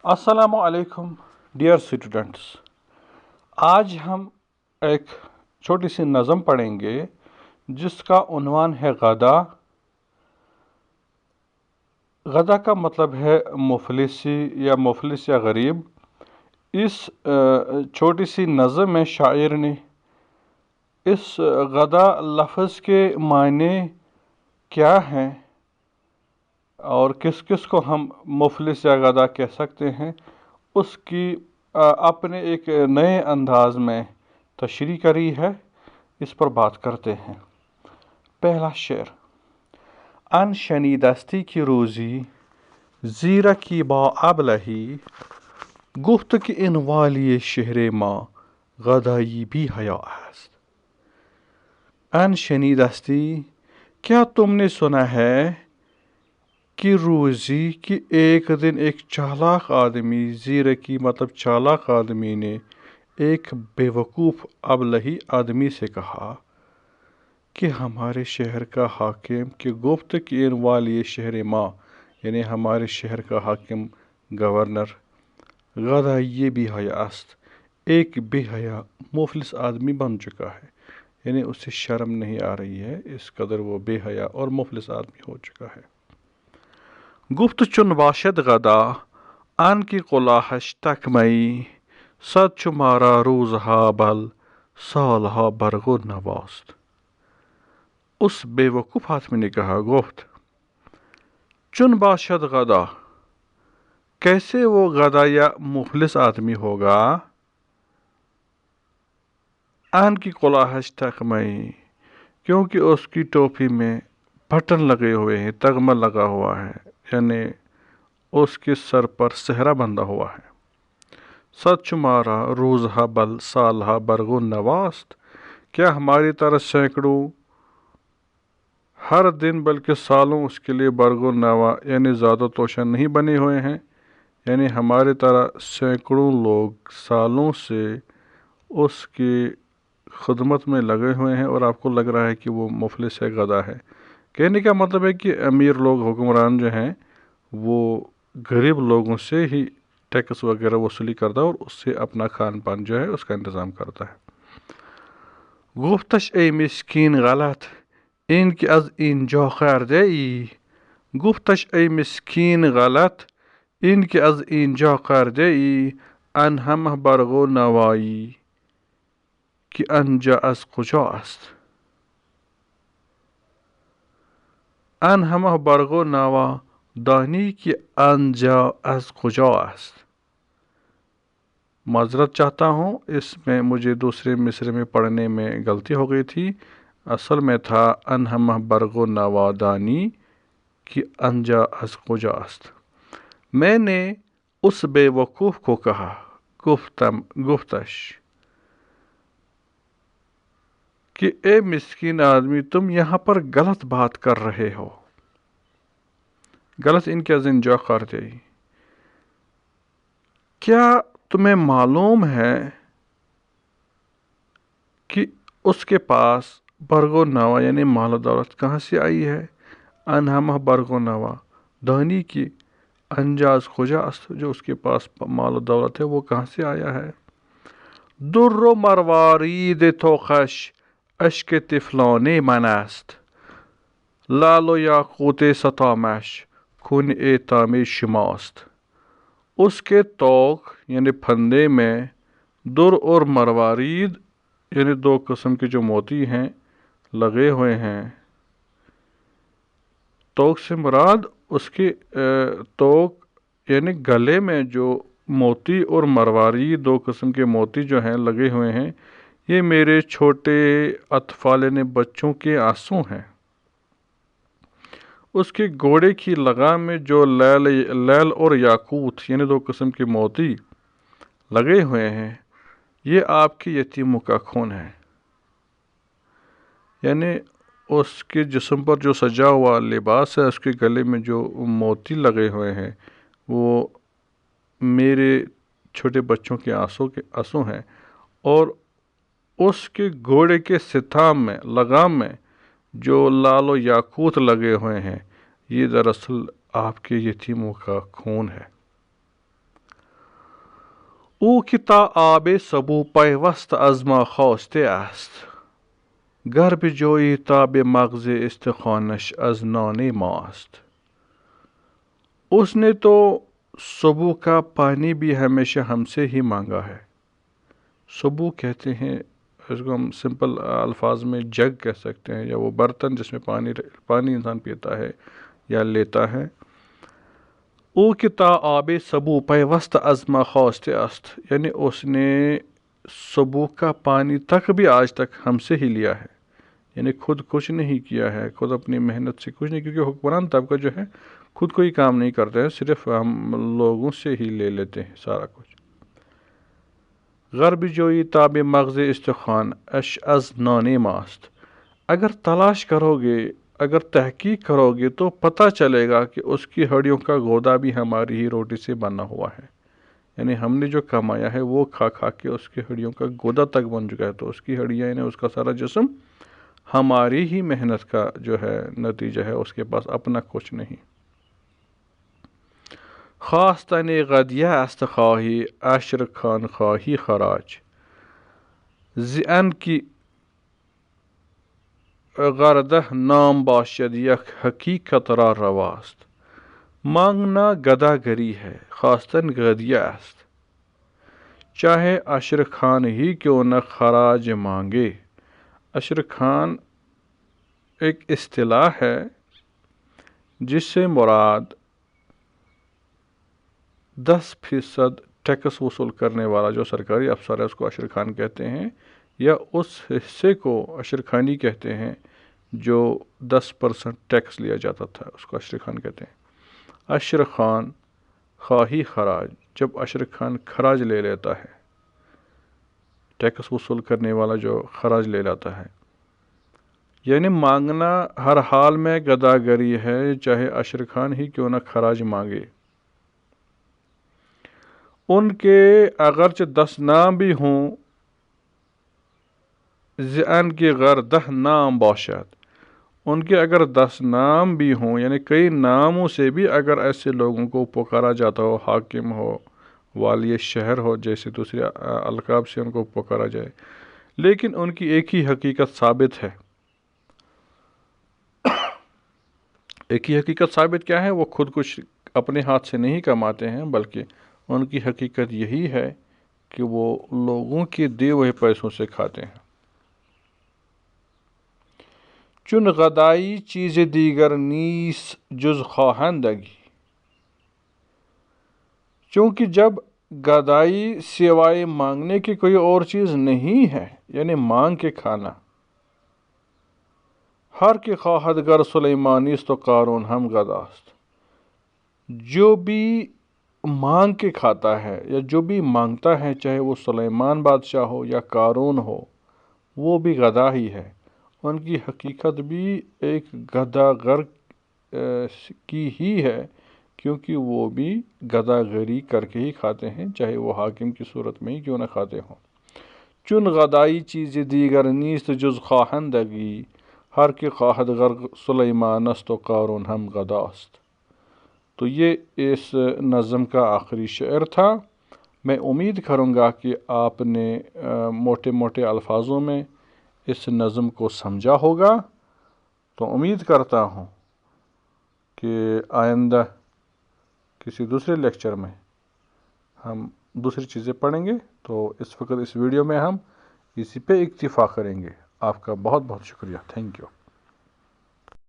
अस्सलामु अलैकुम dear students. आज हम एक छोटी सी नज़म पढ़ेंगे जिसका उन्वान है गदा। गदा का मतलब है मुफलिसी या मुफलिस या गरीब। इस छोटी सी नज़म में शायर ने इस गदा लफ्ज़ के मायने क्या हैं और किस किस को हम मुफलिस या गदा कह सकते हैं उसकी अपने एक नए अंदाज में तशरीह करी है। इस पर बात करते हैं। पहला शेर। अन शनीदस्ती की रोज़ी ज़ीरा की बा अबलही गुफ्त की इन वाली शहर माँ गदाई भी हया है। अन शनीदस्ती, क्या तुमने सुना है कि रोज़ी की एक दिन एक चालाक आदमी, ज़ीरा की मतलब चालाक आदमी ने एक बेवकूफ़ अबलही आदमी से कहा कि हमारे शहर का हाकिम कि गुफ्त की इन वाली शहर माँ यानी हमारे शहर का हाकिम गवर्नर गदाई भी हयास्त एक बेहया मुफलिस आदमी बन चुका है, यानी उसे शर्म नहीं आ रही है, इस कदर वो बेहया और मुफलिस आदमी हो चुका है। गुफ्त चुन बाशद गदा आन की कुलाहश तक मई सद चुमारा रोज़ हा बल साल हा बरगो नवास्त। उस बेवकूफ़ आदमी ने कहा, गुफ्त चुन बाशद गदा, कैसे वो गदा या मुफलिस आदमी होगा। आन की कुलाहश तक मई, क्योंकि उसकी टोपी में बटन लगे हुए हैं, तगमा लगा हुआ है, यानी उसके सर पर सेहरा बंधा हुआ है। सच मारा रोज़ हा बल साल हा बरगो नवास्त, क्या हमारी तरह सैकड़ों हर दिन बल्कि सालों उसके लिए बरगो नवा यानी ज़्यादा तोशन नहीं बने हुए हैं, यानी हमारी तरह सैकड़ों लोग सालों से उसकी खिदमत में लगे हुए हैं और आपको लग रहा है कि वो मुफलिस है, गदा है। कहने का मतलब है कि अमीर लोग, हुक्मरान जो हैं, वो गरीब लोगों से ही टैक्स वगैरह वसूली करता है और उससे अपना खान पान जो है उसका इंतज़ाम करता है। गुफ्तश ए मिस्कीन गलत इनकी अज इन जो खैर दे, गुफ्तश ए मिस्कीन गलत इनकी अज इन जो खैर दे अन हम बरगो नवाई कि अनजा अज कुजा अस्त। अन हम बरगो नवा दानी की अनजा अज कुजा अस्त। माजरत चाहता हूँ, इसमें मुझे दूसरे मिसरे में पढ़ने में गलती हो गई थी। असल में था अन हम बरगो नवा दानी की अनजा अज कुजा अस्त। मैंने उस बेवकूफ़ को कहा, गुफ्तश कि ए मिस्कीन आदमी, तुम यहाँ पर गलत बात कर रहे हो। गलत इनके जिंजा करते, क्या तुम्हें मालूम है कि उसके पास बरगो नवा यानी माल दौलत कहाँ से आई है। अनहमा बरगो नवा दानी की अंजाज खुजास्त, जो उसके पास माल दौलत है वो कहाँ से आया है। दुर्रो मरवारीद तोखश अश्क तिफलाने मनास्त लालो याकूत सतामश खून ए तामे शिमास्त। उसके तोक यानी फंदे में दुर और मरवारीद यानी दो किस्म के जो मोती हैं लगे हुए हैं। तोक से मुराद उसके तोक यानी गले में जो मोती और मरवारी दो किस्म के मोती जो हैं लगे हुए हैं, ये मेरे छोटे अतफाल ने बच्चों के आंसू हैं। उसके घोड़े की लगाम में जो लैल और याकूत यानी दो किस्म के मोती लगे हुए हैं, ये आपके यतीमों का खून है। यानी उसके जिस्म पर जो सजा हुआ लिबास है, उसके गले में जो मोती लगे हुए हैं, वो मेरे छोटे बच्चों के आंसू हैं। और उसके घोड़े के सिताम में, लगाम में जो लालो याकूत लगे हुए हैं, ये दरअसल आपके यतीमों का खून है। او که تا آب سبو پیوست از ما خواسته است، گر به جوی تا به مغز استخوانش از نان ماست. اس نے تو سبو کا پانی بھی ہمیشہ ہم سے ہی مانگا ہے. سبو کہتے ہیں اس کو ہم سمپل الفاظ میں جگ کہہ سکتے ہیں، یا وہ برتن جس میں پانی انسان پیتا ہے یا لیتا ہے. او کہ تا آب سبو پیوست از ما خواسته است، یعنی اس نے سبو کا پانی تک بھی آج تک ہم سے ہی لیا ہے، یعنی خود کچھ نہیں کیا ہے، خود اپنی محنت سے کچھ نہیں، کیونکہ حکمران طبقہ جو ہے خود کوئی کام نہیں کرتے ہیں، صرف ہم لوگوں سے ہی لے لیتے ہیں سارا کچھ. غرب جوئی تاب مغز استخوان اش از نان ماست. اگر تلاش کرو گے، اگر تحقیق کرو گے تو پتہ چلے گا کہ اس کی ہڈیوں کا گودا بھی ہماری ہی روٹی سے بنا ہوا ہے. یعنی ہم نے جو کمایا ہے وہ کھا کھا کے اس کی ہڈیوں کا گودا تک بن چکا ہے، تو اس کی ہڈیاں یعنی اس کا سارا جسم ہماری ہی محنت کا جو ہے نتیجہ ہے، اس کے پاس اپنا کچھ نہیں. خواستن غدیه است خواهی عشر خان خواهی خراج، زن کی غرده نام باشد یک حقیقت را رواست. مانگنا گداگری ہے، خواستن غدیه است. چاہے عشر خان ہی کیوں نہ خراج مانگے. عشر خان ایک اصطلاح ہے جس سے مراد 10% ٹیکس وصول کرنے والا جو سرکاری افسر ہے اس کو عشر خان کہتے ہیں، یا اس حصے کو عشر خانی کہتے ہیں جو 10% ٹیکس لیا جاتا تھا، اس کو عشر خان کہتے ہیں. عشر خان خواہی خراج، جب عشر خان خراج لے لیتا ہے، ٹیکس وصول کرنے والا جو خراج لے لیتا ہے، یعنی مانگنا ہر حال میں گداگری ہے، چاہے عشر خان ہی کیوں نہ خراج مانگے. ان کے اگرچہ 10 نام بھی ہوں، زن کے غر 10 نام باشد، ان کے اگر 10 نام بھی ہوں، یعنی کئی ناموں سے بھی اگر ایسے لوگوں کو پکارا جاتا ہو، حاکم ہو، والی شہر ہو، جیسے دوسرے القاب سے ان کو پکارا جائے، لیکن ان کی ایک ہی حقیقت ثابت ہے. ایک ہی حقیقت ثابت کیا ہے؟ وہ خود کچھ اپنے ہاتھ سے نہیں کماتے ہیں، بلکہ ان کی حقیقت یہی ہے کہ وہ لوگوں کے دیے ہوئے پیسوں سے کھاتے ہیں. چون غدائی چیز دیگر نیس جز خواہندگی، چونکہ جب غدائی سوائے مانگنے کی کوئی اور چیز نہیں ہے، یعنی مانگ کے کھانا. ہر کے خواہد گر سلیمانیست و قارون ہم غداست، جو بھی مانگ کے کھاتا ہے یا جو بھی مانگتا ہے، چاہے وہ سلیمان بادشاہ ہو یا قارون ہو، وہ بھی غدا ہی ہے. ان کی حقیقت بھی ایک گدا گر کی ہی ہے، کیونکہ وہ بھی گدا گری کر کے ہی کھاتے ہیں، چاہے وہ حاکم کی صورت میں ہی کیوں نہ کھاتے ہوں. چون غدائی چیز دیگر نیست جز خواہندگی، ہر کے خواہد گر سلیمان است و قارون ہم غداست. تو یہ اس نظم کا آخری شعر تھا. میں امید کروں گا کہ آپ نے موٹے موٹے الفاظوں میں اس نظم کو سمجھا ہوگا. تو امید کرتا ہوں کہ آئندہ کسی دوسرے لیکچر میں ہم دوسری چیزیں پڑھیں گے. تو اس وقت اس ویڈیو میں ہم اسی پہ اکتفا کریں گے. آپ کا بہت بہت شکریہ. Thank you.